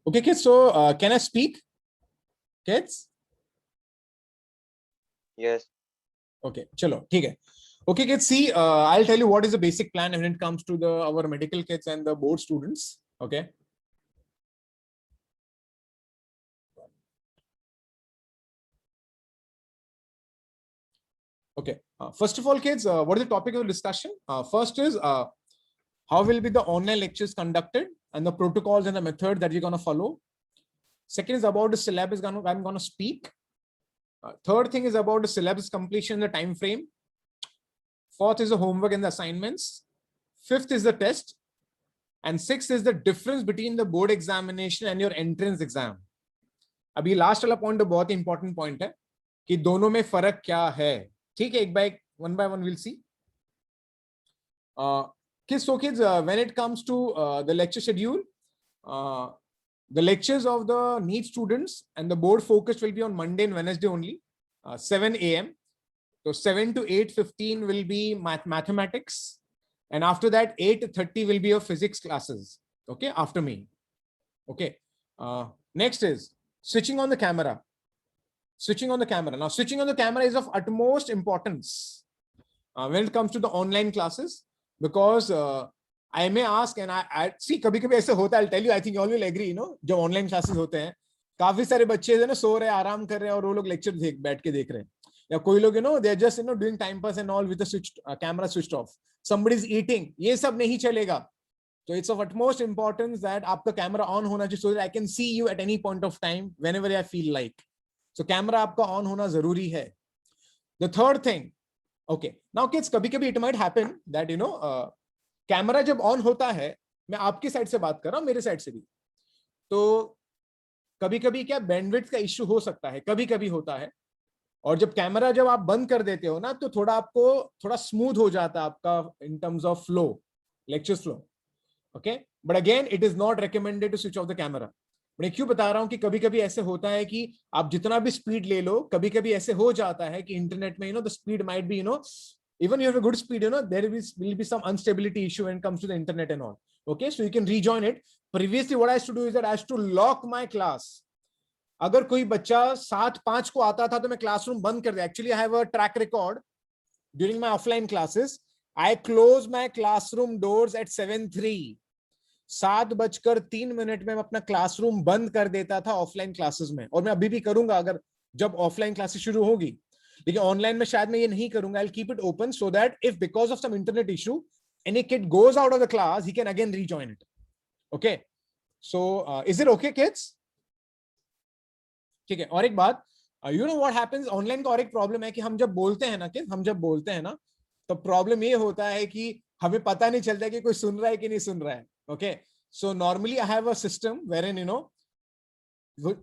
Okay, kids. So, can I speak, kids? Yes. Okay, chalo, ठीक है. Okay, kids. See, I'll tell you what is the basic plan when it comes to our medical kids and the board students. Okay. Okay. First of all, kids, what is the topic of the discussion? First is how will be the online lectures conducted and the protocols and the method that you're going to follow. Second is about the syllabus I'm going to speak. Third thing is about the syllabus completion, the time frame. Fourth is the homework and the assignments. Fifth is the test. And sixth is the difference between the board examination and your entrance exam. अभी last वाला point बहुत important point है कि दोनों में फर्क क्या है. ठीक है, एक by one will see. Kids, when it comes to the lecture schedule, the lectures of the NEET students and the board focus will be on Monday and Wednesday only, 7 a.m. So 7 to 8:15 will be mathematics, and after that 8:30 will be your physics classes. Okay, after me. Okay. Next is switching on the camera. Switching on the camera. Now, switching on the camera is of utmost importance when it comes to the online classes, because I may ask, and I see कभी-कभी ऐसे होता है. I'll tell you, I think you all will agree, जब online classes होते हैं, काफी सारे बच्चे हैं ना सो रहे हैं, आराम कर रहे हैं, और वो लोग लेक्चर बैठ के देख रहे हैं. या कोई लोग they are just doing time pass and all with the camera switched off. Somebody is eating. ये सब नहीं चलेगा. So it's of utmost importance that आपका camera on होना चाहिए, so that I can see you at any point of time whenever I feel like. So camera आपका on होना जरूरी है. The third thing, okay, now kids, कभी-कभी it might happen that camera जब on होता है, मैं आपकी साइड से बात कर रहा हूँ, मेरे साइड से भी, तो कभी-कभी क्या बैंडविड्थ का इश्यू हो सकता है, कभी-कभी होता है. और जब कैमरा जब आप बंद कर देते हो ना, तो थोड़ा स्मूथ हो जाता है आपका in terms of flow, lecture flow. Okay, but again it is not recommended to switch off the camera. मैं क्यों बता रहा हूं कि कभी-कभी ऐसे होता है कि आप जितना भी स्पीड ले लो, कभी-कभी ऐसे हो जाता है कि इंटरनेट में the speed might be even you have a good speed, there will be some instability issue when it comes to the internet and all. Okay, so you can rejoin it. Previously what I used to do is that I used to lock my class. अगर कोई बच्चा 7:05 को आता था तो मैं classroom बंद कर दिया. Actually I have a track record during my offline classes. I close my classroom doors at 7:03. 7:03 में मैं अपना क्लासरूम बंद कर देता था ऑफलाइन क्लासेस में, और मैं अभी भी करूंगा अगर जब ऑफलाइन क्लासेस शुरू होगी. लेकिन ऑनलाइन में शायद मैं ये नहीं करूंगा. I will keep it open so that if because of some internet issue any kid goes out of the class, he can again rejoin it. Okay, so is it okay kids? ठीक है. और एक बात, what happens online का और एक problem है कि हम जब बोलते हैं ना तो प्रॉब्लम ये होता है कि हमें पता नहीं चलता कि कोई सुन रहा है कि नहीं सुन रहा है. Okay, so normally I have a system wherein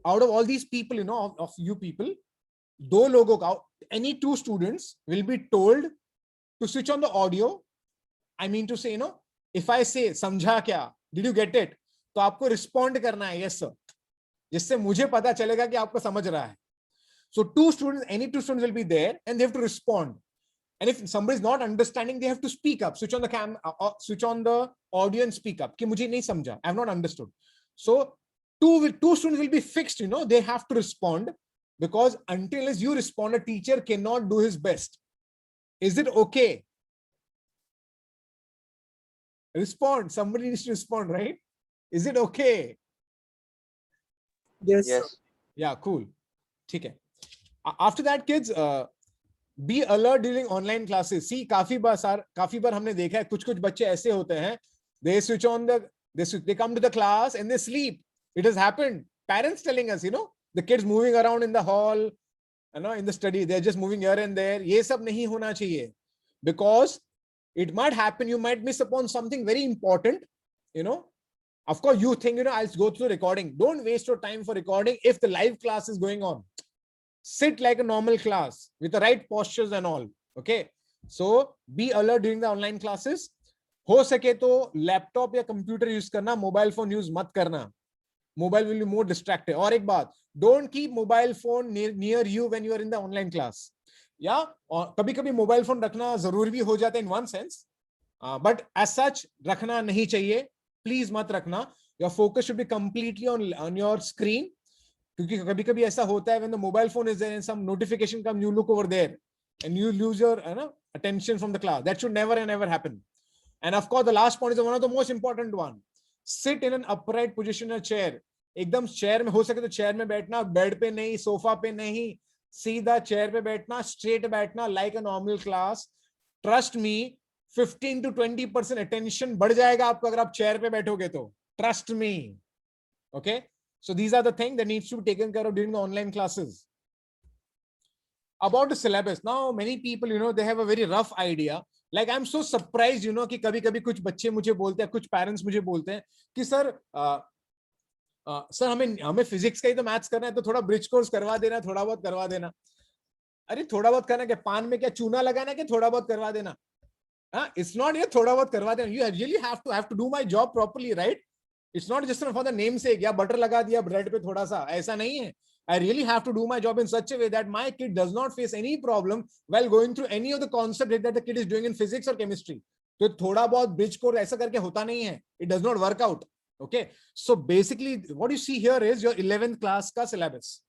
out of all these people, of you people, दो लोगों का, any two students will be told to switch on the audio. I mean to say, if I say समझा क्या, did you get it, तो आपको respond करना है yes sir, जिससे मुझे पता चलेगा कि आपको समझ रहा है. So any two students will be there and they have to respond. And if somebody is not understanding, they have to speak up, switch on the switch on the audio and speak up कि मुझे नहीं समझा, I have not understood. So two students will be fixed, they have to respond, because until as you respond, a teacher cannot do his best. Is it okay? Respond. Somebody needs to respond, right? Is it okay? Yes. Yes. Yeah, cool. ठीक है. After that, kids, be alert during online classes. See, काफी बार हमने देखा है कुछ बच्चे ऐसे होते हैं, they switch on they come to the class and they sleep. It has happened. Parents telling us, the kids moving around in the hall, in the study, they're just moving here and there. ये सब नहीं होना चाहिए, because it might happen, you might miss upon something very important. Of course you think, I'll go through recording. Don't waste your time for recording if the live class is going on. Sit like a normal class with the right postures and all. Okay, so be alert during the online classes. हो सके तो laptop या computer use करना, mobile phone use मत करना. Mobile will be more distracted. और एक बात, don't keep mobile phone near you when you are in the online class. और कभी-कभी मोबाइल फोन रखना जरूरी भी हो जाता है in one sense, but as such रखना नहीं चाहिए. प्लीज मत रखना. Your focus should be completely on your screen, क्योंकि कभी कभी ऐसा होता है when the mobile phone is there and some notification come, you look over there and you lose your attention from the class. That should never and ever happen. And of course the last point is one of the most important one. Sit in an upright position in a chair. एकदम chair में हो सके तो chair में बैठना, bed पे नहीं, sofa पे नहीं, सीधा चेयर पे बैठना, स्ट्रेट बैठना, like a normal class. Trust me, 15 to 20% attention बढ़ जाएगा आपको अगर आप चेयर पे बैठोगे तो. Trust me. Okay. So these are the things that needs to be taken care of during the online classes. About the syllabus, now many people, they have a very rough idea. Like I'm so surprised, कि कभी-कभी कुछ बच्चे मुझे बोलते हैं, कुछ parents मुझे बोलते हैं कि सर हमें फिजिक्स का ही तो मैथ्स करना है, तो थोड़ा ब्रिज कोर्स करवा देना, थोड़ा बहुत करवा देना. अरे थोड़ा बहुत करना क्या, पान में क्या चूना लगाना है, क्या थोड़ा बहुत करवा देना? It's not ये थोड़ा बहुत करवा देना. You really have to do my job properly, right? It's not just for the namesake, या बटर लगा दिया ब्रेड पे थोड़ा सा, ऐसा नहीं है. I really have to do my job in such a way that my kid does not face any problem while going through any of the concepts that the kid is doing in physics or chemistry. तो थोड़ा बहुत bridge course ऐसा करके होता नहीं है. It does not work out. Okay, so basically what you see here is your 11th class का syllabus.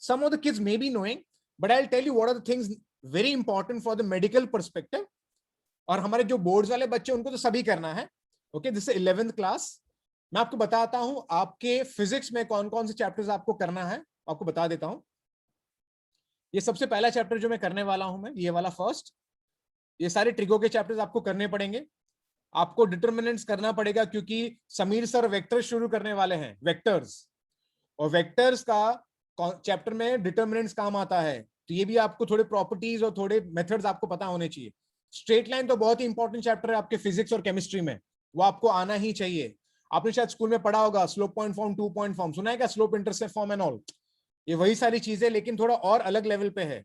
Some of the kids may be knowing, but I'll tell you what are the things very important for the medical perspective. और हमारे जो boards वाले बच्चे उनको तो सभी करना है. Okay, this is 11th class. मैं आपको बताता हूं आपके फिजिक्स में कौन कौन से चैप्टर्स आपको करना है, आपको बता देता हूं. ये सबसे पहला चैप्टर जो मैं करने वाला हूं, मैं ये वाला फर्स्ट, ये सारे ट्रिगो के चैप्टर्स आपको करने पड़ेंगे. आपको डिटरमिनेंट्स करना पड़ेगा क्योंकि समीर सर वेक्टर शुरू करने वाले हैं, वेक्टर्स. और वेक्टर्स का चैप्टर में डिटरमिनेंट्स काम आता है, तो ये भी आपको थोड़े प्रॉपर्टीज और थोड़े मेथड्स आपको पता होने चाहिए. स्ट्रेट लाइन तो बहुत ही इंपॉर्टेंट चैप्टर है आपके फिजिक्स और केमिस्ट्री में, वो आपको आना ही चाहिए. आपने शायद स्कूल में पढ़ा होगा slope point form, 2 point form सुना है क्या? Slope intercept form and all, ये वही सारी चीजें, लेकिन थोड़ा और अलग लेवल पे है.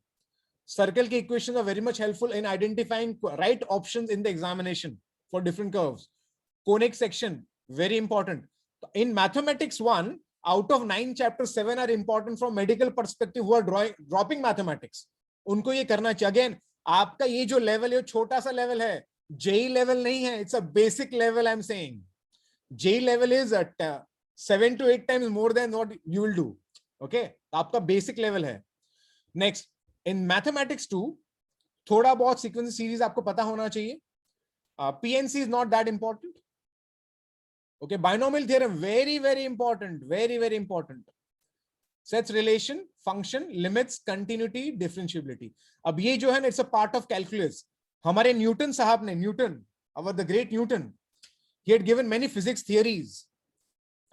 सर्कल के equations are very much helpful in identifying right options in the examination for different curves. Conic section very important. In mathematics 1 out of 9 chapters 7 are important from medical perspective who are dropping mathematics. उनको ये करना चाहिए. Again आपका ये जो level है छोटा सा लेवल है, जेई लेवल नहीं है, it's a basic level. I am saying JEE level is at 7 to 8 times more than what you will do. Okay, आपका बेसिक लेवल है. नेक्स्ट, इन मैथमेटिक्स 2 थोड़ा बहुत सीक्वेंस सीरीज आपको पता होना चाहिए. PNC is not that important. Okay, binomial theorem very very important, very very important. Sets, relation, function, limits, continuity, differentiability. अब ये जो है ना, it's a part of calculus. हमारे न्यूटन साहब ने, Newton, our the great Newton, he had given many physics theories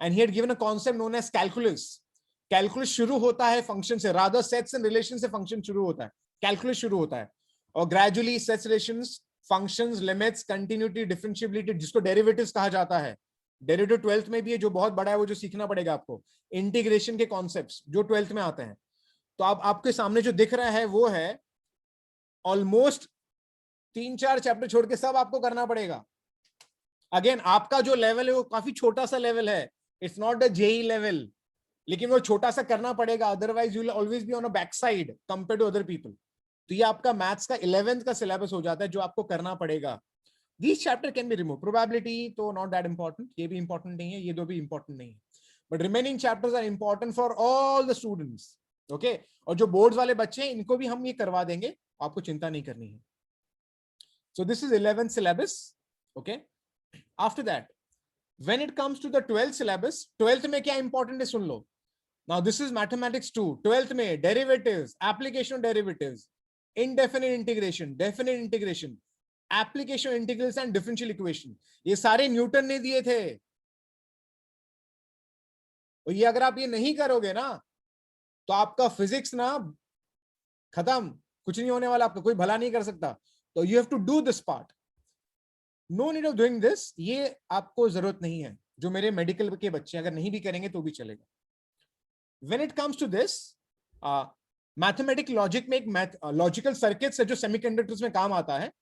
and he had given a concept known as calculus. Calculus शुरू होता है function से, rather sets and relations से function शुरू होता है, calculus शुरू होता है, और gradually sets, relations, functions, limits, continuity, differentiability, जिसको derivatives कहा जाता है. डेरिवेटिव 12th में भी है, जो बहुत बड़ा है, वो जो सीखना पड़ेगा आपको. इंटीग्रेशन के कॉन्सेप्ट्स जो 12th में आते हैं. तो आपके सामने जो दिख रहा है वो है ऑलमोस्ट 3-4 चैप्टर छोड़ के सब आपको करना पड़ेगा. अगेन आपका जो लेवल है वो काफी छोटा सा लेवल है, it's not the JEE level, लेकिन वो छोटा सा करना पड़ेगा, otherwise you will always be on a back side compare to other people. तो ये आपका मैथ्स का 11th का सिलेबस हो जाता है जो आपको करना पड़ेगा. These chapter can be removed. Probability तो not that important, ये भी important नहीं है, ये दो भी important नहीं है. But remaining chapters are important for all the students. Okay? और जो boards वाले बच्चे हैं इनको भी हम ये करवा देंगे, आपको चिंता नहीं करनी है. So this is 11th syllabus. Okay? After that, when it comes to the 12th syllabus, 12th में क्या important है सुन लो. Now this is mathematics 2. 12th में derivatives, application of derivatives, indefinite integration, definite integration, application integrals and differential equation, ये सारे Newton ने दिए थे. और ये अगर आप ये नहीं करोगे ना तो आपका फिजिक्स ना खत्म, कुछ नहीं होने वाला, आपका कोई भला नहीं कर सकता. तो you have to do this part. No need of doing this, ये आपको जरूरत नहीं है. जो मेरे मेडिकल के बच्चे अगर नहीं भी करेंगे तो भी चलेगा. When it comes to this mathematic logic में एक लॉजिकल सर्किट्स है जो सेमीकंडक्टर्स में काम आता है,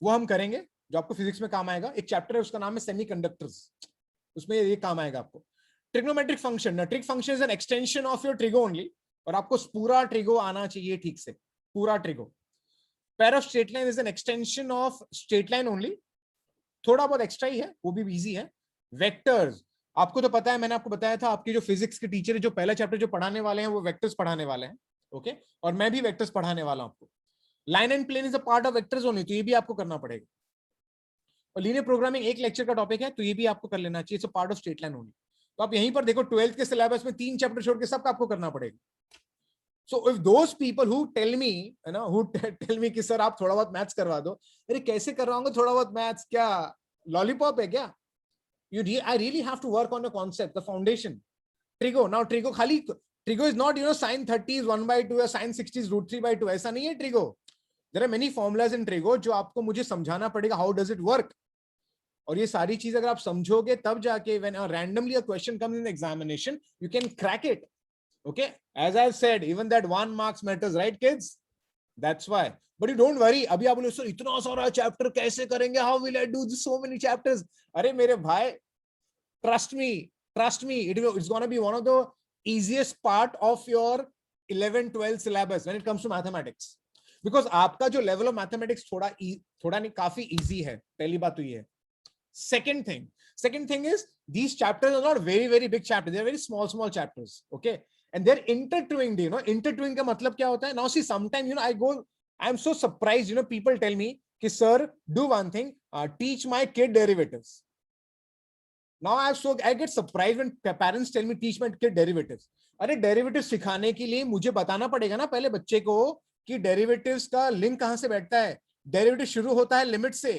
वो हम करेंगे, जो आपको फिजिक्स में काम आएगा. एक चैप्टर है उसका नाम है सेमीकंडक्टर्स, उसमें ये काम आएगा आपको. Trigonometric function, trig function is an extension of your trigo only, और आपको पूरा ट्रिगो आना चाहिए ठीक से, पूरा trigo. Pair of straight line is an extension of straight line only, थोड़ा बहुत एक्स्ट्रा ही है, वो भी इजी है. वेक्टर्स, आपको तो पता है, मैंने आपको बताया था, आपके जो फिजिक्स के टीचर है, जो पहला चैप्टर जो पढ़ाने वाले हैं वो वेक्टर्स पढ़ाने वाले हैं, ओके, और मैं भी वेक्टर्स पढ़ाने वाला हूं आपको। Line and plane is a part of vectors only, तो ये भी आपको करना पड़ेगा। और लीनियर प्रोग्रामिंग एक लेक्चर का टॉपिक है, तो ये भी आपको कर लेना चाहिए, it's a part of straight line only. तो आप यहीं पर देखो 12th के सिलेबस में 3 चैप्टर छोड़ के सबका आपको करना पड़ेगा। So if those people who tell me, you know, who tell me कि सर आप थोड़ा बहुत मैथ्स करवा दो, अरे कैसे करवाऊंगा थोड़ा बहुत मैथ्स, क्या लॉलीपॉप है क्या? I really have to work on the concept, the foundation. Trigo, now Trigo खाली Trigo is not, you know, sin 30 is 1/2 या sin 60 is √3/2, ऐसा नहीं है Trigo. There are many formulas in Trigo जो आपको मुझे समझाना पड़ेगा, how does it work? और ये सारी चीज अगर आप समझोगे तब जाके when randomly a question comes in the examination, you can crack it. Okay, as I've said, even that 1 marks matters, right kids? That's why. But you don't worry, अभी आप बोले सर इतना सारा चैप्टर कैसे करेंगे, how will I do so many chapters? अरे मेरे भाई, trust me, it's going to be one of the easiest part of your 11-12 syllabus when it comes to mathematics, because आपका जो level of mathematics थोड़ा नहीं काफी easy है, पहली बात तो ये है। Second thing is, these chapters are not very very big chapters, they are very small chapters, okay, and they're intertwined, you know. Intertwined का मतलब क्या होता है? Now see, sometimes, you know, I'm so surprised, you know, people tell me कि sir, do one thing, teach my kid derivatives. Now I get surprised when parents tell me teach my kid derivatives. अरे derivatives सिखाने के लिए मुझे बताना पड़ेगा ना पहले बच्चे को कि derivatives का लिंक कहां से बैठता है। डेरिवेटिव शुरू होता है लिमिट से,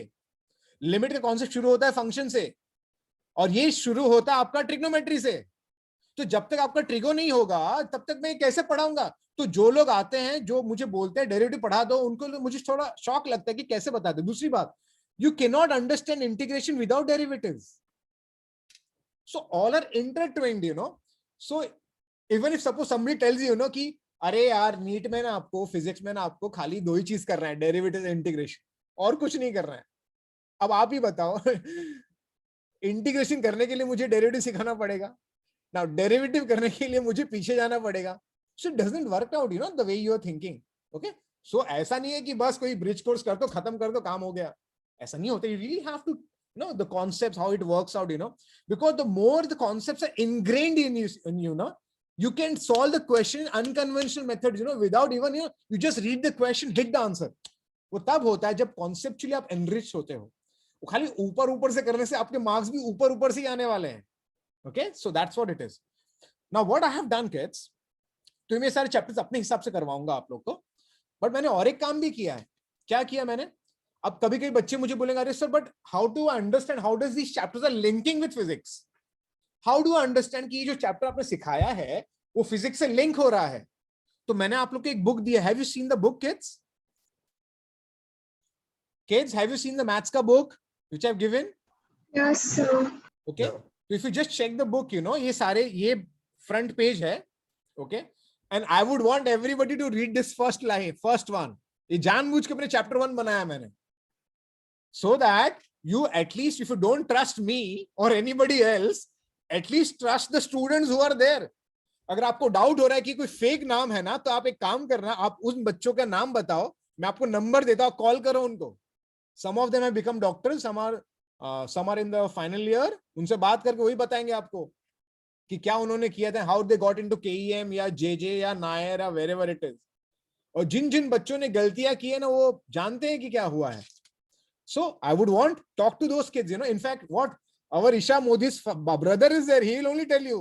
लिमिट का कॉन्सेप्ट शुरू होता है फंक्शन से, और ये शुरू होता है आपका ट्रिग्नोमेट्री से। तो जब तक आपका ट्रिगो नहीं होगा तब तक मैं कैसे पढ़ाऊंगा? तो जो लोग आते हैं जो मुझे बोलते हैं डेरिवेटिव पढ़ा दो, उनको मुझे थोड़ा शॉक लगता है कि कैसे बता दो। दूसरी बात, you can not understand integration without derivatives, so all are intertwined, you know. So even if suppose somebody tells you, you know, कि अरे यार नीट में ना आपको, फिजिक्स में ना आपको खाली 2 ही चीज कर रहा है, डेरिवेटिव इंटीग्रेशन, और कुछ नहीं कर रहा है। अब आप ही बताओ इंटीग्रेशन करने के लिए मुझे डेरिवेटिव सिखाना पड़ेगा ना, डेरिवेटिव करने के लिए मुझे पीछे जाना पड़ेगा। So it doesn't work out, you know, the way you are thinking, okay. So ऐसा नहीं है कि बस कोई ब्रिज कोर्स कर दो, खत्म कर दो, काम हो गया, ऐसा नहीं होता। You really have to know the concepts, how it works out, you know, because the more the concepts are ingrained in you know, you can solve the question in unconventional methods, you know, without even, you know, you just read the question, hit the answer. वो तब होता है जब conceptually आप enrich होते हो। वो खाली ऊपर से करने से आपके मार्क्स भी ऊपर से ही आने वाले हैं, okay? So that's what it is. Now what I have done kids, तो मैं सारे चैप्टर्स अपने हिसाब से करवाऊंगा आप लोग को, बट मैंने और एक काम भी किया है। क्या किया मैंने? अब कभी कभी बच्चे मुझे बोलेंगे अरे sir but how to understand how does these chapters are linking with physics, how do understand कि ये जो चैप्टर आपने सिखाया है वो फिजिक्स से लिंक हो रहा है। तो मैंने आप लोग को एक बुक दिया, have you seen the book kids? Kids, have you seen the maths का book which I have given? Yes, sir. Okay, तो if you just check the book, you know, ये सारे ये फ्रंट पेज है, okay, and I would want everybody to read this first line, first one. ये जानबूझ के अपने chapter 1 बनाया मैंने, so that you, at least if you don't trust me or anybody else, at least trust the students who are there. अगर आपको doubt हो रहा है कि कोई फेक नाम है ना, तो आप एक काम करना, आप उन बच्चों का नाम बताओ, मैं आपको नंबर देता हूं, कॉल करो उनको। some of them have become doctors, some are in the final year, उनसे बात करके वही बताएंगे आपको कि क्या उन्होंने किया था, how they got into KEM या JJ या नायर या wherever it is। और जिन जिन बच्चों ने गलतियां की है ना, वो जानते हैं कि क्या हुआ है। So I would want talk to those kids, you know. In fact, what our Isha Modi's brother is there, he will only tell you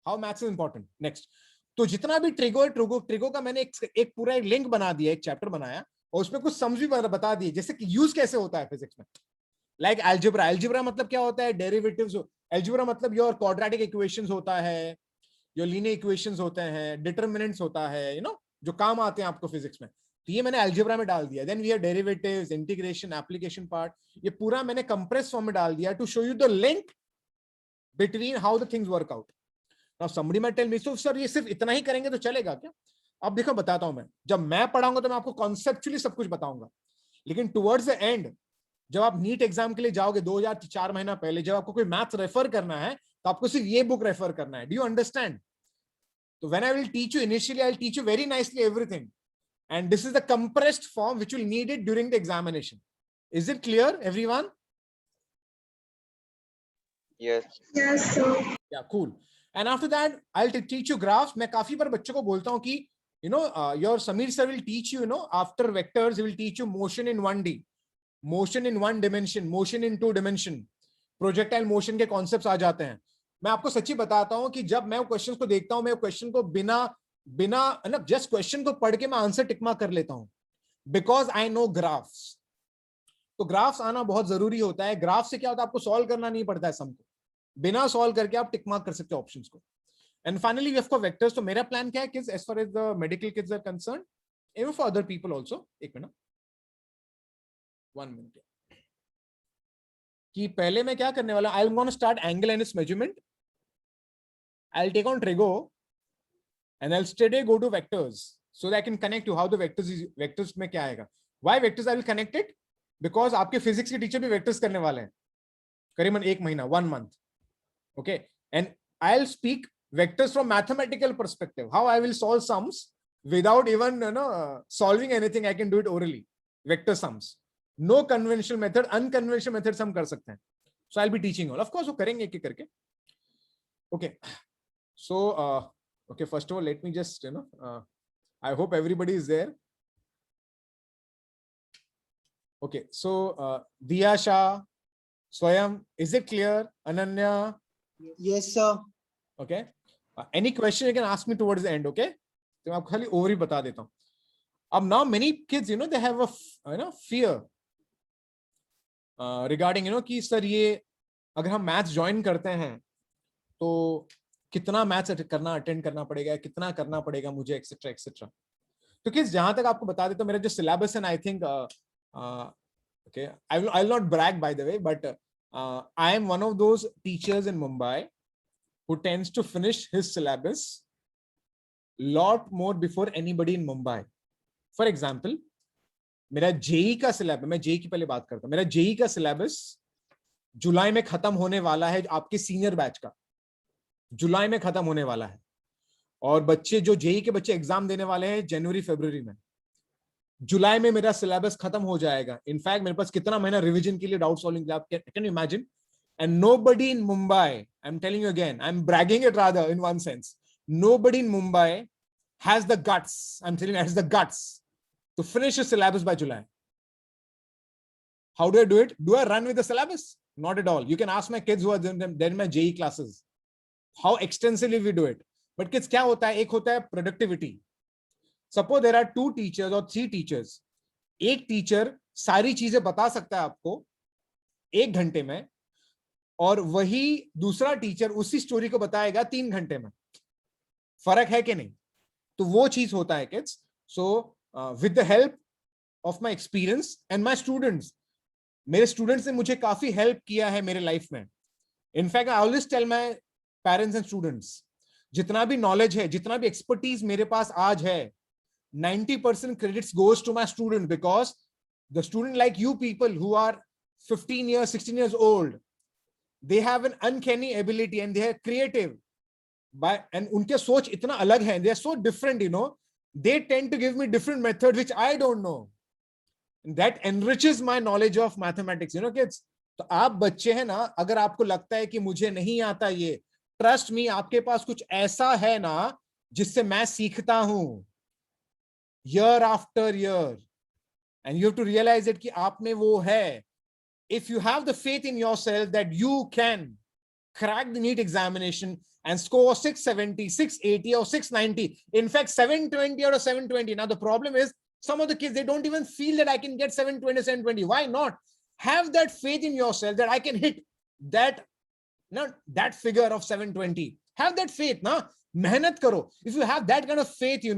how maths is important. Next, तो जितना भी ट्रिगो का मैंने एक पूरा एक लिंक बना दिया, एक चैप्टर बनाया, और उसमें कुछ सम्स भी बता दिए, जैसे कि यूज कैसे होता है फिजिक्स में। लाइक एल्जेब्रा, एल्जेब्रा मतलब क्या होता है? डेरिवेटिव्स। एल्जेब्रा मतलब योर क्वाड्रेटिक इक्वेशंस होता है, योर लीनियर इक्वेशंस होते हैं, डिटरमिनेंट्स होता है, यू नो, जो काम आते हैं आपको फिजिक्स में। तो ये मैंने अलजेब्रा में डाल दिया। Then we have derivatives, integration, application part, ये पूरा मैंने कंप्रेस फॉर्म में डाल दिया to show you the link between how the things work out. Now somebody might tell me, so sir ये सिर्फ इतना ही करेंगे तो चलेगा क्या? अब देखो बताता हूं मैं, जब मैं पढ़ाऊंगा तो मैं आपको कॉन्सेप्चुअली सब कुछ बताऊंगा, लेकिन टुवर्ड्स द एंड जब आप नीट एग्जाम के लिए जाओगे 2004 महीना पहले, जब आपको कोई मैथ्स रेफर करना है तो आपको सिर्फ ये बुक रेफर करना है। Do you understand? तो when I will teach you initially, I will teach you very nicely everything, and this is the compressed form which will need it during the examination. Is it clear everyone? Yes. Yes, sir. Yeah, cool. And after that, I'll teach you graphs. मैं काफी बार बच्चों को बोलता हूँ कि your Samir sir will teach you, after vectors, he will teach you motion in 1D, motion in 1 dimension, motion in 2 dimension, projectile motion के concepts आ जाते हैं. मैं आपको सच्ची बताता हूँ कि जब मैं क्वेश्चंस को देखता हूँ, मैं क्वेश्चन को बिना जस्ट क्वेश्चन को पढ़ के मैं आंसर टिक मार्क कर लेता हूँ, बिकॉज आई नो ग्राफ्स. तो ग्राफ्स आना बहुत जरूरी होता है. ग्राफ से क्या होता है, आपको सॉल्व करना नहीं पड़ता है सम को, बिना सॉल्व करके आप टिक मार्क कर सकते हो ऑप्शंस को. And finally we have got vectors. तो मेरा प्लान क्या है kids, as far as the medical kids are concern, even for other people also, एक मिनट, 1 मिनट, कि पहले मैं क्या करने वाला, I am gonna start angle and its measurement. I will take on trigo and I'll straight away go to vectors so that I can connect to how the vectors में क्या आएगा. Why vectors I will connect it? Because आपके physics के teacher भी vectors करने वाले हैं करीबन 1 महीना, 1 month. Okay, and I'll speak vectors from mathematical perspective, how I will solve sums without even solving anything. I can do it orally. Vector sums, no conventional method, unconventional methods हम कर सकते हैं. So I'll be teaching all. Of course वो करेंगे एक एक करके. Okay, so okay, first of all, let me just, I hope everybody is there. Okay, so Diya Shah, Swayam, is it clear? Ananya? Yes, sir. Okay. Any question you can ask me towards the end, okay? तो मैं आपको खाली over ही बता देता हूँ. अब now many kids, they have a fear regarding, कि sir ये अगर हम मैथ्स ज्वाइन करते हैं तो कितना मैथ्स करना, अटेंड करना पड़ेगा, कितना करना पड़ेगा मुझे, एक्सेट्रा एक्सेट्रा. तो किस जहां तक आपको बता देता हूं, मेरा जो सिलेबस है, I think, okay, I will not brag by the way, but I am one of those teachers in Mumbai who tends to finish his syllabus lot more before anybody in Mumbai. For example, मेरा JEE का syllabus, मैं JEE की पहले बात करता हूं, मेरा JEE का सिलेबस जुलाई में खत्म होने वाला है. आपके सीनियर बैच का जुलाई में खत्म होने वाला है, और बच्चे जो जेई के बच्चे एग्जाम देने वाले हैं जनवरी फरवरी में, जुलाई में मेरा सिलेबस खत्म हो जाएगा. इनफैक्ट मेरे पास कितना महीना रिवीजन के लिए, डाउट सॉल्विंग के लिए, can you imagine? And nobody in Mumbai, I am telling you again, I am bragging it rather in one sense, nobody in Mumbai has the guts, I'm telling you, has the guts to finish a syllabus by July. How do I do it? Do I run with the syllabus? Not at all. You can ask my kids who are in my JEE classes how extensively we do it. But kids, क्या होता है, एक होता है productivity. Suppose there are 2 teachers or 3 teachers. एक teacher सारी चीजें बता सकता है आपको 1 घंटे में, और वही दूसरा टीचर उसी स्टोरी को बताएगा 3 घंटे में. फर्क है कि नहीं? तो वो चीज होता है kids. So with the help of my experience and my students, मेरे स्टूडेंट्स ने मुझे काफी हेल्प किया है मेरे लाइफ में. In fact I always tell my parents and students, जितना भी नॉलेज है, जितना भी एक्सपर्टीज मेरे पास आज है, 90% credits goes to my student, because the student like you people who are 15 years, 16 years old, they have an uncanny ability and they are creative. And उनके सोच इतना अलग है, they are so different, they tend to give me different methods which I don't know. And that enriches my knowledge of mathematics, kids. तो आप बच्चे हैं ना, अगर आपको लगता है कि मुझे नहीं आता ये, ट्रस्ट मी, आपके पास कुछ ऐसा है ना जिससे मैं सीखता हूं year after year, and you have to realize it कि आप में वो है. If you have the faith in yourself that you can crack the NEET examination and score 670, 680 or 690, in fact 720 or 720. Now the problem is some of the kids, they don't even feel that I can get 720, 720. Why not? Have that faith in yourself that I can hit that figure of 720. Have that faith, na? Mehnat karo. If you have that kind of faith,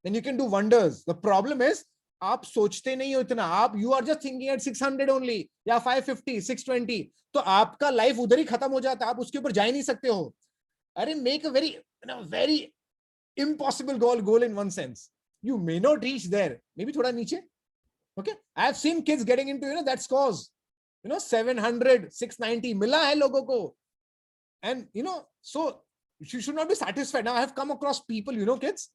then you can do wonders. The problem is, आप सोचते नहीं हो इतना, आप you are just thinking at 600 only, या 550, 620, तो आपका life उधर ही खत्म हो जाता है, आप उसके ऊपर जा ही नहीं सकते हो. अरे make a very impossible goal in one sense. You may not reach there, maybe थोड़ा नीचे. Okay, I have seen kids getting into that scores, 700, 690 मिला है लोगों को, and so you should not be satisfied. Now I have come across people, kids,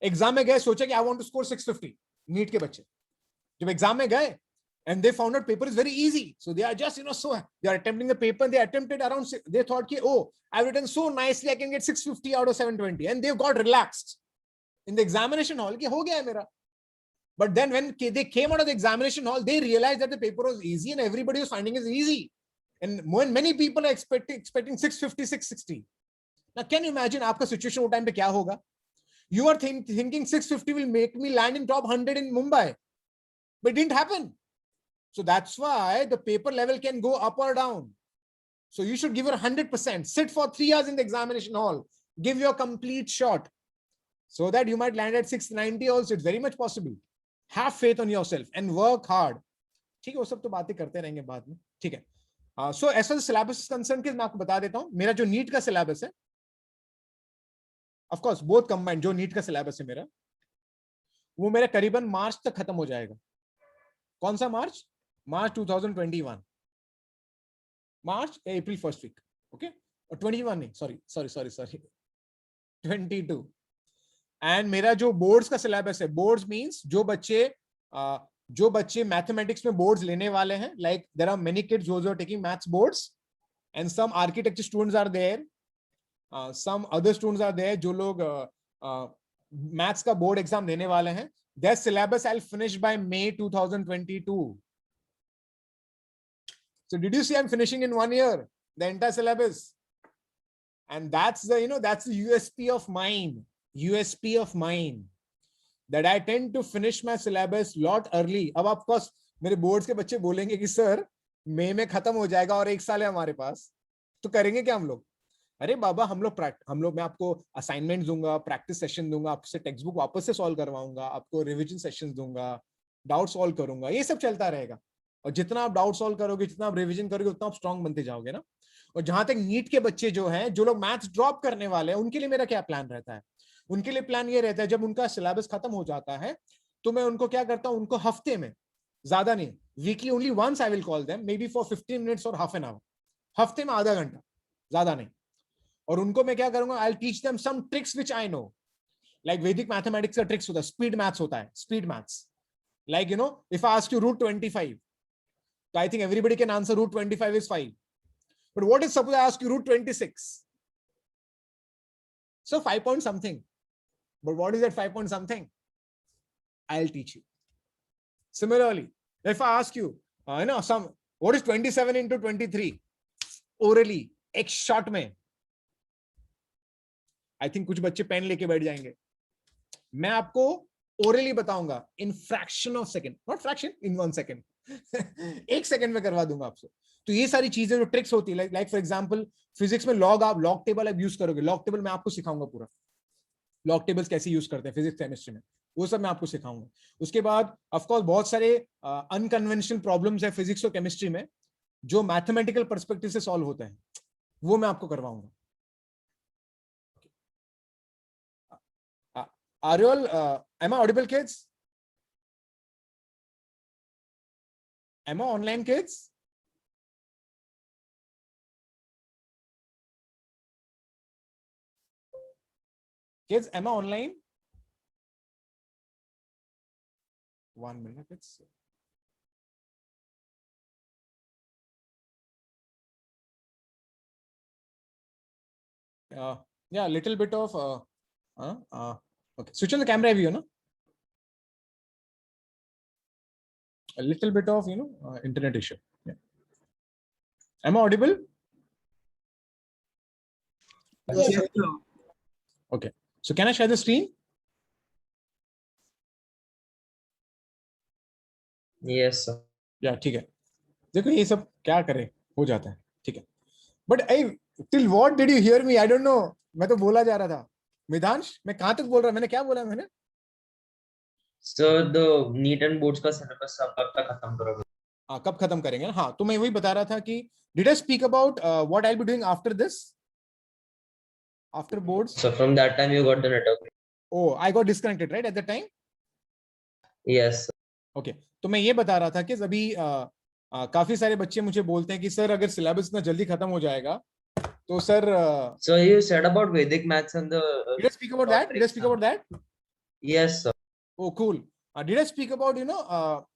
exam में गए, सोचे कि I want to score 650, NEET के बच्चे जब एग्जाम में गए, and they found out paper is very easy. So they are just, so they are attempting the paper. They attempted around, they thought, oh, I've written so nicely, I can get 650 out of 720. And they got relaxed in the examination hall. Ki, ho gaya hai mera. But then when they came out of the examination hall, they realized that the paper was easy and everybody was finding it easy. And many people are expecting 650, 660. Now, can you imagine aapka situation wo time pe kya hoga? You are thinking 650 will make me land in top 100 in Mumbai. But it didn't happen. So that's why the paper level can go up or down. So you should give your 100%. Sit for 3 hours in the examination hall. Give your complete shot. So that you might land at 690 also. It's very much possible. Have faith on yourself and work hard. ठीक है, वो सब तो बातें करते रहेंगे बाद में. ठीक है. So as far as syllabus is concerned, मैं आपको बता देता हूँ. मेरा जो नीट का syllabus है, of course both combined, जो नीट का syllabus है मेरा, वो मेरा करीबन मार्च तक खत्म हो जाएगा. कौन सा मार्च? March 2021. March, April first week. Okay? Or 21 नहीं, sorry. 22. And मेरा जो बोर्ड्स का सिलेबस है, बोर्ड्स मींस जो बच्चे मैथमेटिक्स में बोर्ड्स लेने वाले हैं, like there are many kids who are taking maths boards and some architecture students are there, some other students are there जो लोग maths का board exam देने वाले हैं. Their syllabus I'll finish by May 2022. So did you see I'm finishing in 1 year the entire syllabus? And that's the that's the USP of mine that I tend to finish my syllabus lot early. अब of course मेरे boards के बच्चे बोलेंगे कि sir मई में खत्म हो जाएगा और 1 साल है हमारे पास, तो करेंगे क्या हम लोग? अरे बाबा, हम लोग मैं आपको असाइनमेंट दूंगा, प्रैक्टिस सेशन दूंगा, आपसे टेक्स्ट बुक वापस से सॉल्व करवाऊंगा, आपको रिविजन सेशंस दूंगा, डाउट सॉल्व करूंगा, ये सब चलता रहेगा. और जितना आप डाउट सॉल्व करोगे, जितना आप रिवीजन करोगे, उतना आप स्ट्रांग बनते जाओगे ना. और जहां तक नीट के बच्चे जो हैं, जो लोग मैथ्स ड्रॉप करने वाले हैं, उनके लिए मेरा क्या प्लान रहता है? उनके लिए प्लान ये रहता है, जब उनका सिलेबस खत्म हो जाता है तो मैं उनको क्या करता हूं, उनको हफ्ते में, ज्यादा नहीं, weekly only once I will call them, maybe for 15 minutes और हाफ एन आवर, हफ्ते में आधा घंटा, ज्यादा नहीं. और उनको मैं क्या करूंगा, I will teach them some tricks which I know. Like Vedic mathematics का ट्रिक्स होता है, स्पीड मैथ्स होता है, speed maths. Like if I ask you root 25, so I think everybody can answer root 25 is 5. But what if suppose I ask you root 26? So 5 point something. But what is that 5 point something? I'll teach you. Similarly, if I ask you, what is 27 into 23? Orally, एक shot में. I think कुछ बच्चे pen लेके बैठ जाएंगे. मैं आपको orally बताऊंगा in fraction of second, not fraction, in 1 second. 1 second में करवा दूंगा आपसे. तो ये सारी चीजें जो ट्रिक्स होती है, लाइक फॉर एग्जांपल फिजिक्स में लॉग टेबल आप यूज करोगे, लॉग टेबल मैं आपको सिखाऊंगा पूरा, लॉग टेबल्स कैसे यूज करते हैं फिजिक्स केमिस्ट्री में, वो सब मैं आपको सिखाऊंगा. उसके बाद ऑफ कोर्स बहुत सारे अनकन्वेंशनल प्रॉब्लम्स है फिजिक्स और केमिस्ट्री में जो मैथमेटिकल पर्सपेक्टिव से सॉल्व होते हैं, वो मैं आपको करवाऊंगा. Are you all am I audible, kids? Am I online, kids? Kids, am I online? 1 minute, kids. Yeah, a little bit of okay. Switch on the camera view, no? A little bit of internet issue. Yeah. Am I audible? Yes. Okay. So can I share the screen? Yes, sir. Yeah, ठीक है. देखो ये सब क्या करे, हो जाता है, ठीक है. But till what did you hear me? I don't know. मैं तो बोला जा रहा था. मिधांश, मैं कहाँ तक बोल रहा, मैंने क्या बोला मैंने? So the NEET and boards का सिलेबस आप कब तक खत्म करोगे? कब खत्म करेंगे? हाँ, तो मैं वही बता रहा था कि did I speak about what I'll be doing after this? After boards? So from that time you got the network. Oh, I got disconnected, right, at the time? Yes. Okay. तो मैं ये बता रहा था कि अभी काफी सारे बच्चे मुझे बोलते हैं कि सर अगर सिलेबस इतना जल्दी खत्म हो जाएगा तो sir So you said about Vedic maths and the did I speak about that? Did I speak about that? Yes, sir. Oh, cool. Did I speak about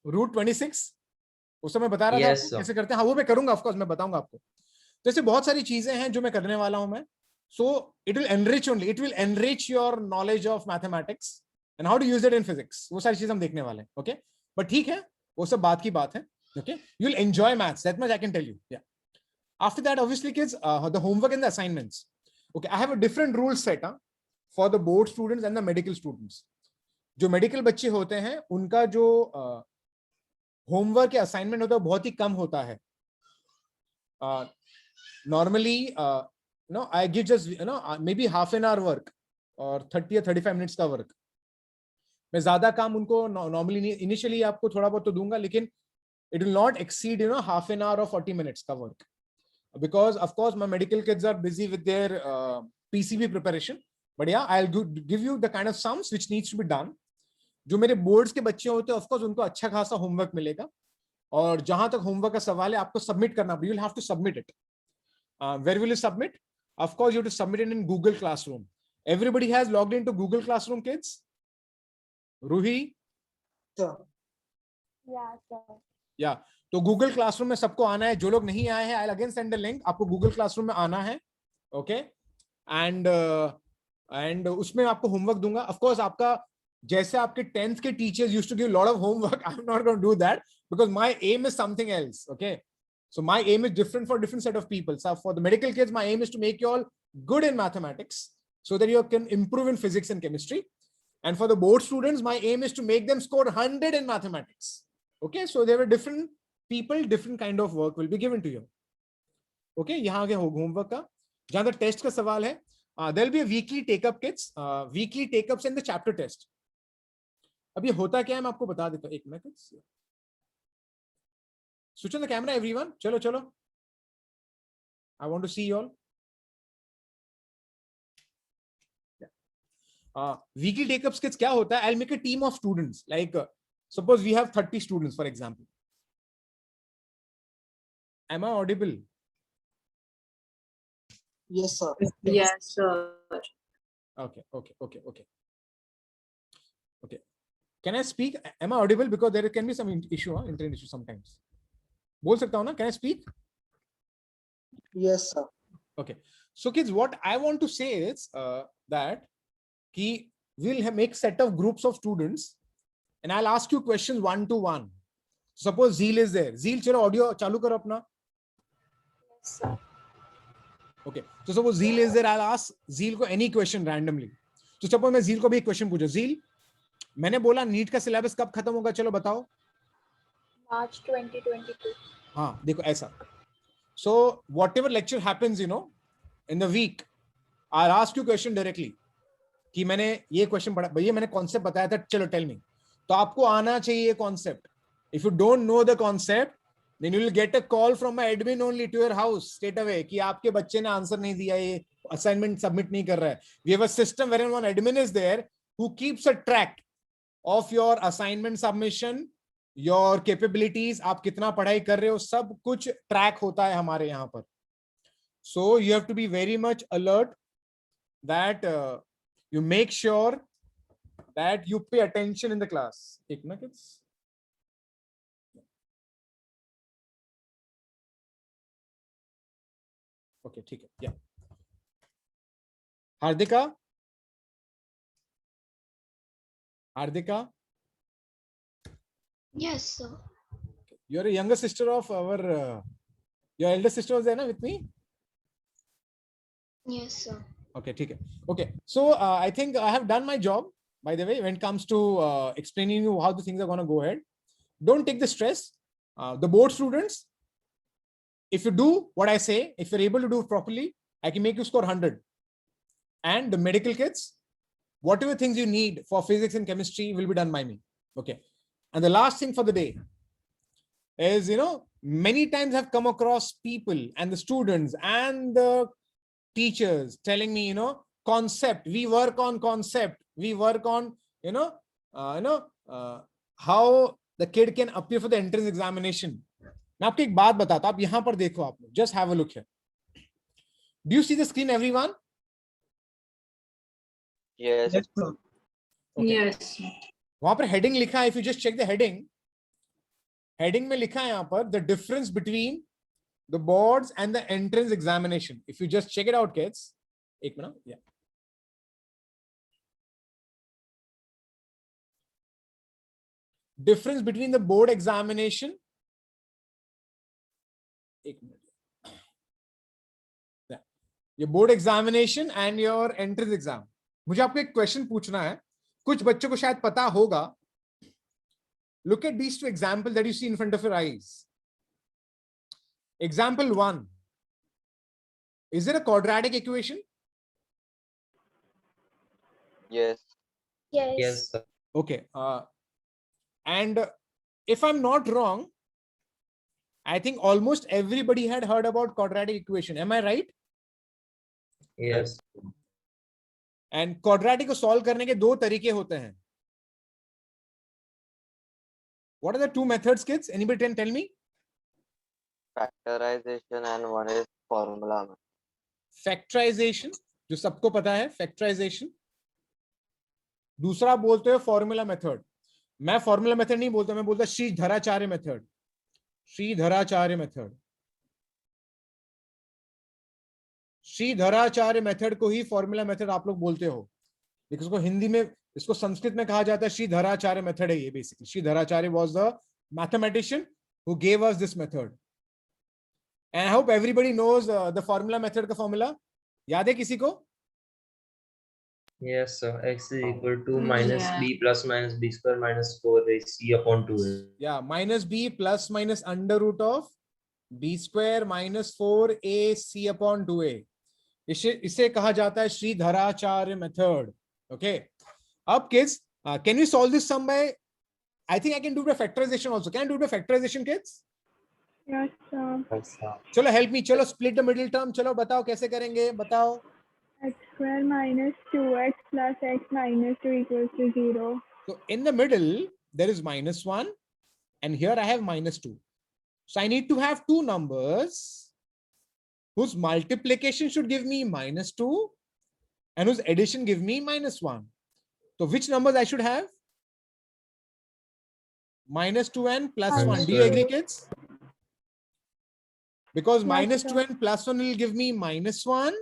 root 26? उस समय बता रहा था Yes, आपको sir. कैसे करते हैं. हाँ वो मैं करूंगा, ऑफ कोर्स मैं बताऊंगा आपको. तो ऐसे बहुत सारी चीजें हैं जो मैं करने वाला हूं मैं. So it will enrich only, it will enrich your knowledge of mathematics and how to use it in physics. वो सारी चीजें हम देखने वाले हैं. ओके, बट ठीक है, वो सब बात की बात है. Okay, you will enjoy maths, that much I can tell you. या after that obviously kids, the homework and the assignments. Okay, I have a different rule set for the board students and the medical students. जो medical बच्चे होते हैं उनका जो homework या assignment होता है वो बहुत ही कम होता है. Normally no I give just maybe half an hour work और 30 या 35 मिनट्स का वर्क. मैं ज्यादा काम उनको नॉर्मली इनिशियली आपको थोड़ा बहुत तो दूंगा, लेकिन it will not exceed half an our और 40 मिनट्स का work. Because of course my medical kids are busy with their PCB preparation, but yeah, I'll give you the kind of sums which needs to be done. जो मेरे boards के बच्चे होते हैं, of course उनको अच्छा खासा होमवर्क मिलेगा. और जहां तक होमवर्क का सवाल है, आपको सबमिट करना, you will have to submit it. Where will you submit? Of course you have to submit it in Google Classroom. Everybody has logged into Google Classroom, kids? Ruhi? Sure. Yeah, sir. या तो Google classroom में सबको आना है. जो लोग नहीं आए हैं, I again send the link. आपको गूगल क्लासरूम में आना है. ओके, एंड उसमें आपको होमवर्क दूंगा. ऑफ कोर्स आपका जैसे आपके 10th के teachers used to give lot of homework, I am not going to do that because my aim is something else. Okay, so my aim is different for different set of people. So for the medical kids, my aim is to make you all good in mathematics so that you can improve in physics and chemistry. And for the board students, my aim is to make them score 100 in mathematics. Okay, so there were different people, different kind of work will be given to you. Okay, यहाँ के homework का जहां तक test का सवाल है, there will be a weekly take up kids, weekly take ups in the chapter test. अब ये होता क्या है मैं आपको बता देता हूँ. एक minute, switch on the camera everyone. चलो चलो, I want to see you all. Weekly take ups kids क्या होता है? I'll make a team of students. Like suppose we have 30 students for example. Am I audible? Yes, sir. Yes, sir. Okay. Can I speak? Am I audible? Because there can be some issue, internet issue sometimes. बोल सकता हूँ ना? Can I speak? Yes, sir. Okay. So kids, what I want to say is that we'll make set of groups of students and I'll ask you questions one to one. Suppose Zeal is there. Zeal, चलो audio चालू करो अपना. Yes, sir. Okay. So suppose Zeal is there, I'll ask Zeal को any question randomly. So suppose मैं Zeal को भी एक question पूछूं. Zeal, मैंने बोला नीट का सिलेबस कब खत्म होगा, चलो बताओ. March 2022. हाँ देखो ऐसा. So whatever lecture happens, in the week, I'll ask you question directly. कि मैंने ये क्वेश्चन पढ़ा, भैया मैंने कॉन्सेप्ट बताया था, चलो टेल मी. तो आपको आना चाहिए ये concept. If you don't know the concept, then you will get a call from my admin only to your house straight away कि आपके बच्चे ने आंसर नहीं दिया, ये असाइनमेंट सबमिट नहीं कर रहा है. We have a system wherein one admin is there who keeps a track of your assignment submission, your capabilities, आप कितना पढ़ाई कर रहे हो, सब कुछ ट्रैक होता है हमारे यहाँ पर. So you have to be very much alert that you make sure that you pay attention in the class. एक ना kids? Okay, ठीक है. Yeah. Hardika? Yes, sir. You're a younger sister of our, your elder sister was there na with me? Yes, sir. Okay, ठीक है. Okay, so I think I have done my job, by the way, when it comes to explaining you how the things are going to go ahead. Don't take the stress. The board students, if you do what I say, if you're able to do it properly, I can make you score 100. And the medical kids, whatever things you need for physics and chemistry will be done by me. Okay. And the last thing for the day is, many times I've come across people and the students and the teachers telling me, concept, we work on concept, we work on, how the kid can appear for the entrance examination. मैं आपको एक बात बताता हूं, आप यहां पर देखो, आप just have a look here. Do you see the screen, everyone? Yes. Yes, sir. Okay. Yes. वहां पर heading लिखा है. If you just check the heading, heading में लिखा है यहां पर the difference between the boards and the entrance examination. If you just check it out kids, एक मिनट. या difference between the board examination, एक minute, your board examination and your entrance exam. मुझे आपको एक क्वेश्चन पूछना है, कुछ बच्चों को शायद पता होगा. Look at these two examples that you see in front of your eyes. Example 1, is it a quadratic equation? Yes. Yes. Yes, sir. Okay. And if I'm not wrong, I think almost everybody had heard about quadratic equation. Am I right? Yes. And quadratic को solve करने के दो तरीके होते हैं. What are the two methods, kids? Anybody can tell me? Factorization and one is formula. Factorization, जो सबको पता है, factorization. दूसरा बोलते हैं फॉर्मूला मेथड. मैं फॉर्मूला मेथड नहीं बोलता, मैं बोलता Shridharacharya method. Shridharacharya method. Shridharacharya method को ही फॉर्मूला मेथड आप लोग बोलते हो, लेकिन इसको हिंदी में, इसको संस्कृत में कहा जाता है श्रीधराचार्य मेथड है ये basically. Sridharacharya was the mathematician who gave us this method. And I hope everybody knows the formula method का फॉर्मूला. याद है किसी को? Yes, sir. X is equal to minus b plus minus b square minus 4ac upon 2a. Yeah, minus b plus minus under root of b square minus 4ac upon 2a. इसे कहा जाता है Shridharacharya method. Okay. अब kids, can we solve this sum by? I think I can do by factorization also. Can I do by factorization, kids? Yes, sir. Yes, sir. चलो help me. चलो split the middle term. चलो बताओ कैसे करेंगे, बताओ. X square minus 2x plus x minus 2 equals to 0. So in the middle there is minus 1 and here I have minus 2. So I need to have two numbers whose multiplication should give me minus 2 and whose addition give me minus 1. So which numbers I should have? Minus 2 and plus Minus 1. Do you 2. agree, kids? Because Yes, minus sir. 2 and plus 1 will give me minus 1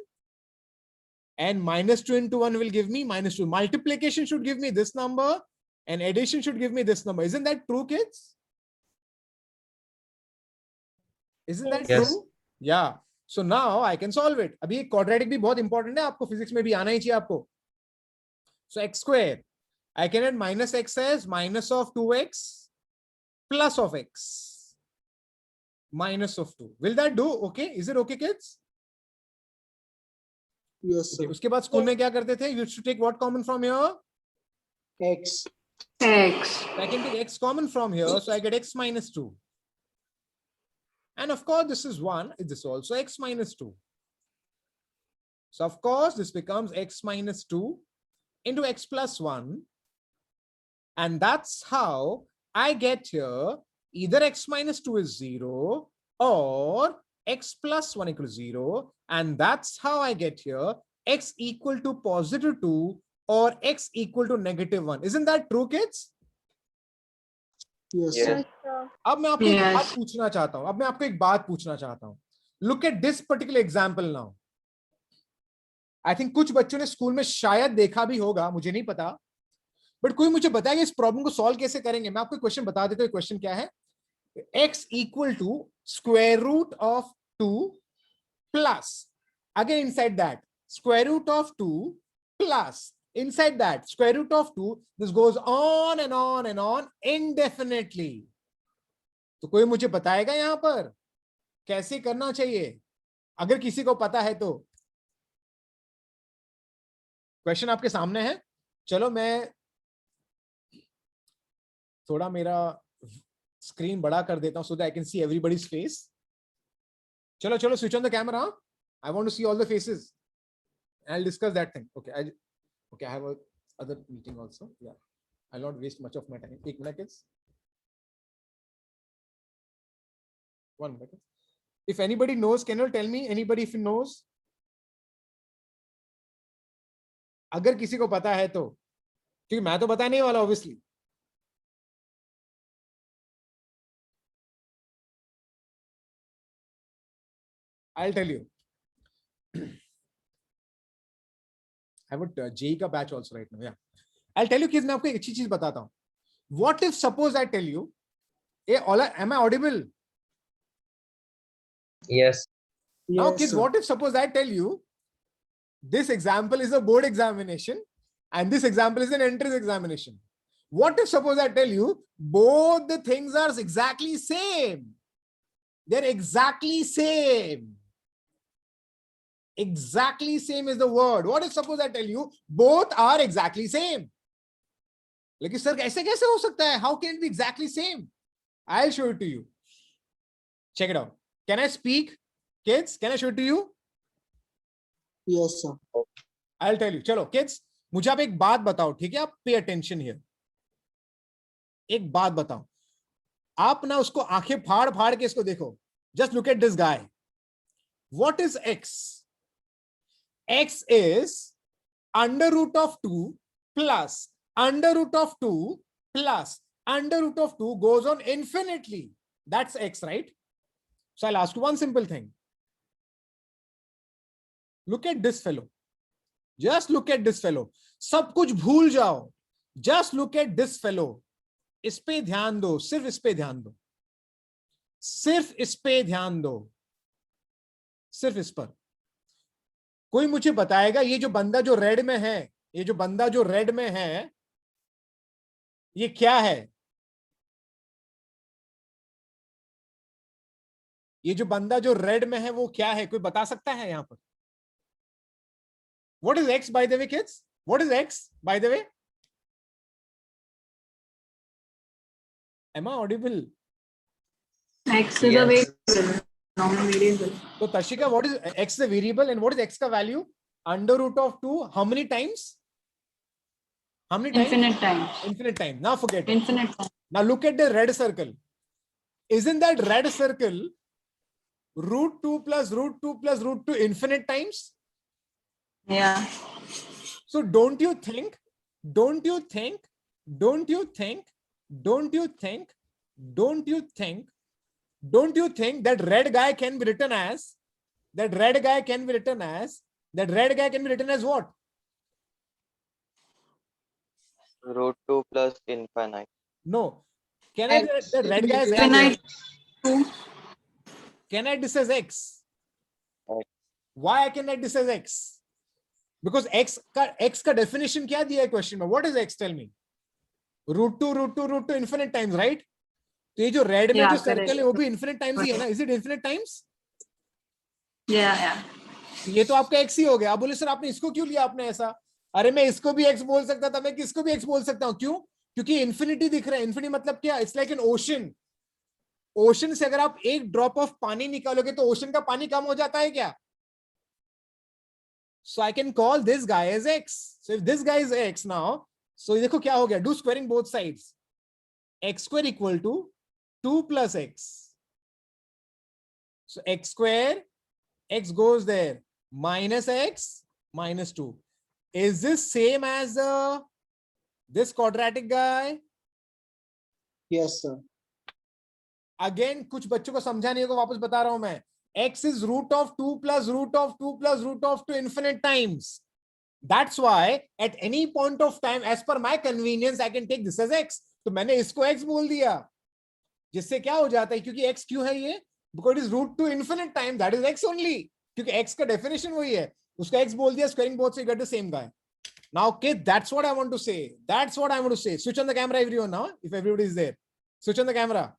and minus 2 into 1 will give me minus 2. Multiplication should give me this number and addition should give me this number. Isn't that true, kids? Isn't that Yes. true? Yeah. So now I can solve it. अभी quadratic भी बहुत important है, आपको physics में भी आना ही चाहिए आपको. So x square, I can add minus x as minus of 2x plus of x minus of 2. Will that do? Okay. Is it okay, kids? Yes, Okay. sir. उसके बाद स्कूल में क्या करते थे? You should take what common from here? X. X. I can take x common from here, so I get x minus 2. And of course, this is 1. This is also x minus 2. So of course, this becomes x minus 2 into x plus 1. And that's how I get here either x minus 2 is 0 or x plus 1 equals 0. And that's how I get here x equal to positive 2 or x equal to negative 1. Isn't that true, kids? Yes, Yes. sir. Yes, sir. अब मैं आपको एक Yes. बात पूछना चाहता हूं. अब मैं आपको एक बात पूछना चाहता हूं. Look at this particular example now. I think कुछ बच्चों ने स्कूल में शायद देखा भी होगा, मुझे नहीं पता, बट कोई मुझे बताएगा इस प्रॉब्लम को सॉल्व कैसे करेंगे. मैं आपको क्वेश्चन बता देता हूं. क्वेश्चन क्या है? x equal to square root of 2 plus, again inside that square root of 2 plus inside that square root of 2. This goes on and on and on indefinitely. तो कोई मुझे बताएगा यहां पर कैसे करना चाहिए? अगर किसी को पता है तो क्वेश्चन आपके सामने है. चलो मैं थोड़ा मेरा स्क्रीन बड़ा कर देता हूं so that I can see everybody's face. चलो चलो switch on the camera. I want to see all the faces. I'll discuss that thing. Okay, I have a other meeting also. Yeah, I'll not waste much of my time. एक minute, kids. 1 minute. If anybody knows, can you tell me? Anybody if knows? अगर किसी को पता है तो, क्योंकि मैं तो बताने वाला obviously. I'll tell you. I would JEE का batch also right now. Yeah. I'll tell you kids, मैं आपको एक अच्छी चीज बताता हूँ. What if suppose I tell you, am I audible? Yes. Now Yes, kids, sir. what if suppose I tell you this example is a board examination and this example is an entrance examination? What if suppose I tell you both the things are exactly same? They're exactly same. Exactly same is the word. What if suppose I tell you both are exactly same? लेकिन sir ऐसे कैसे हो सकता है? How can it be exactly same? I'll show it to you. Check it out. Can I speak? Kids, can I show it to you? Yes, sir. I'll tell you. चलो kids, मुझे आप एक बात बताओ, ठीक है? आप pay attention here. एक बात बताओ. आप ना उसको आंखें फाड़ फाड़ के इसको देखो. Just look at this guy. What is x? X is under root of 2 plus under root of 2 plus under root of 2 goes on infinitely. That's x, right? So I'll ask you one simple thing. Look at this fellow. Just look at this fellow. सब कुछ भूल जाओ. Just look at this fellow. इस पे ध्यान दो. सिर्फ इस पे ध्यान दो. सिर्फ इस पे ध्यान दो. सिर्फ इस पर. कोई मुझे बताएगा ये जो बंदा जो रेड में है, ये जो बंदा जो रेड में है, ये क्या है? ये जो बंदा जो रेड में है वो क्या है? कोई बता सकता है यहां पर? What is x, by the way, kids? What is x, by the way? Am I audible? X is a variable, non-variable. So Tashika, what is x is a variable and what is x ka value? Under root of 2, how many times? How many times? Infinite times. Infinite times. Now forget it. Infinite times. Now look at the red circle. Isn't that red circle root 2 plus root 2 plus root 2 infinite times? Yeah. So don't you think that red guy can be written as what? Root 2 plus infinite. No. Can I write the red guy as Infinite x? 2. Can I write this as x? X. Why I can write this as x? Because x का definition क्या दिया है question में? What is x? Tell me. Root 2 infinite times, right? तो ये जो red में Yeah, जो circle correct. है वो भी infinite times ही है ना? Is it infinite times? Yeah, yeah. ये तो आपका x ही हो गया. आप बोले सर आपने इसको क्यों लिया आपने ऐसा? अरे मैं इसको भी x बोल सकता था, मैं किसको भी x बोल सकता हूँ. क्यों? क्योंकि infinity दिख रहा है. Infinity मतलब क्या? It's like an ocean. Ocean से अगर आप एक drop of पानी निकालोगे तो ocean का पानी कम हो जाता है क्या? So I can call this guy as x. So if this guy is x now, so देखो क्या हो गया? Do squaring both sides. X square equal to 2 plus x. So x square, x goes there, minus x, minus 2. Is this same as this quadratic guy? Yes, sir. Again, कुछ बच्चों को समझाने को वापस बता रहा हूं मैं. X is root of 2 plus root of 2 plus root of 2 infinite times. That's why at any point of time, as per my convenience, I can take this as x. तो मैंने इसको x बोल दिया. जिससे क्या हो जाता है? क्योंकि x क्यों है ये? Because it is root 2 infinite times. That is x only. क्योंकि x का definition वही है. उसका x बोल दिया, squaring both, so you get the same guy. Now, kid, that's what I want to say. That's what I want to say. Switch on the camera, everyone, now. If everybody is there, switch on the camera.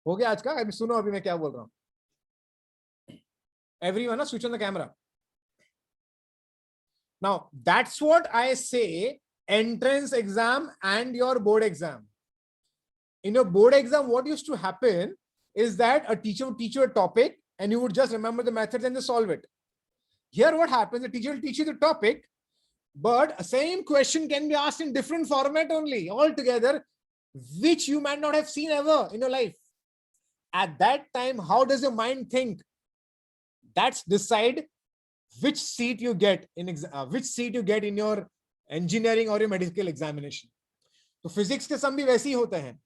हो गया आज का? अभी सुनो अभी मैं क्या बोल रहा हूं. Everyone, switch on the camera. Now, that's what I say, entrance exam and your board exam. In your board exam, what used to happen is that a teacher would teach you a topic and you would just remember the methods and just solve it. Here, what happens, the teacher will teach you the topic, but a same question can be asked in different format only, altogether, which you might not have seen ever in your life. At that time, how does your mind think? That's decide which seat you get in your engineering or your medical examination. तो physics के सम भी वैसे ही होते हैं.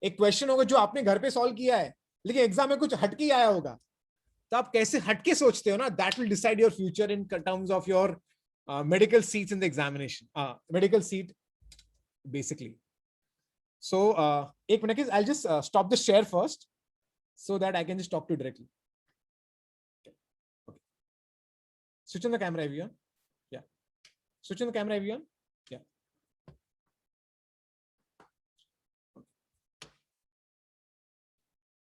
एक question होगा जो आपने घर पे सॉल्व किया है, लेकिन एग्जाम में कुछ हटके ही आया होगा, तो आप कैसे हटके सोचते हो ना, that will decide your future in terms of your medical seats in the examination, medical seat basically. So एक minute, I'll just stop the share first so that I can just talk to you directly. Okay. Switch on the camera, everyone. Yeah. Switch on the camera, everyone. Yeah.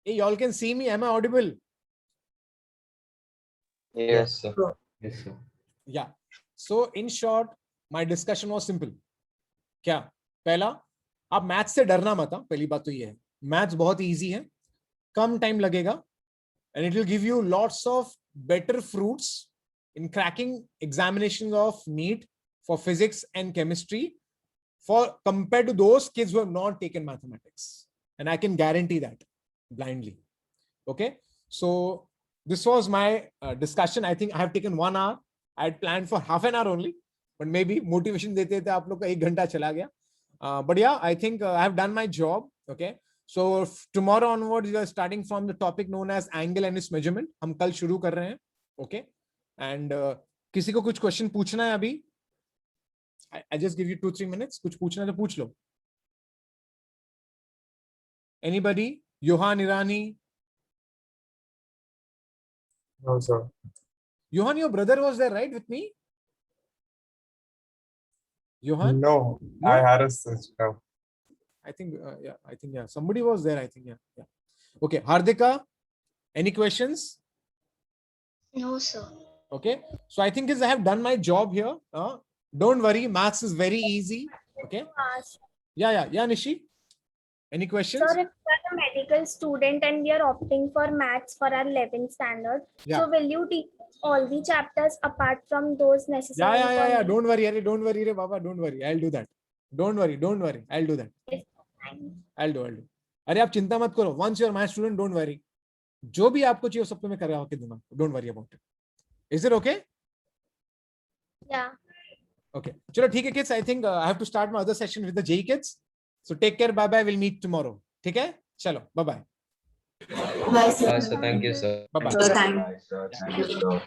Hey, y'all can see me. Am I audible? Yes. sir. Yes, sir. Yeah. So in short, my discussion was simple. क्या पहला, आप maths से डरना मत। पहली बात तो ये है, मैथ्स बहुत इजी है, कम टाइम लगेगा, and it will give you lots of better fruits in cracking examinations of NEET for physics and chemistry for compared to those kids who have not taken mathematics, and I can guarantee that blindly. Okay, so this was my discussion. I think I have taken 1 hour. I had planned for half an hour only, but maybe motivation देते थे आप लोग का 1 घंटा चला गया. But yeah, I think I have done my job. Okay, so tomorrow onwards we are starting from the topic known as angle and its measurement. हम कल शुरू कर रहे हैं. Okay, and किसी को कुछ क्वेश्चन पूछना है अभी? I just give you 2-3 minutes. कुछ पूछना है तो पूछ लो. Anybody? Johan Irani. No, sir. Johan, your brother was there, right, with me? Johan? No, No? I had a sister. I think, yeah, somebody was there, I think, yeah. Okay, Hardika, any questions? No, sir. Okay, so I think I have done my job here. Don't worry, maths is very easy. Okay, yeah, Nishi, any questions? Sir, if we are a medical student and we are opting for maths for our 11th standard, Yeah. so will you teach all the chapters apart from those necessary? Yeah, for don't worry, don't worry, Baba, don't worry, I'll do that. Don't worry, I'll do that. me? I'll do. अरे आप चिंता मत करो. Once you're my student, don't worry. जो भी आपको चाहिए सब तो मैं करवा के दूंगा. Don't worry about it. Is it okay? Yeah. Okay. चलो ठीक है kids. I think I have to start my other session with the JEE kids. So take care. Bye bye. We'll meet tomorrow. ठीक है? चलो. Bye bye. Bye, sir. Sir, thank you, sir. Bye bye. Sir, thank you.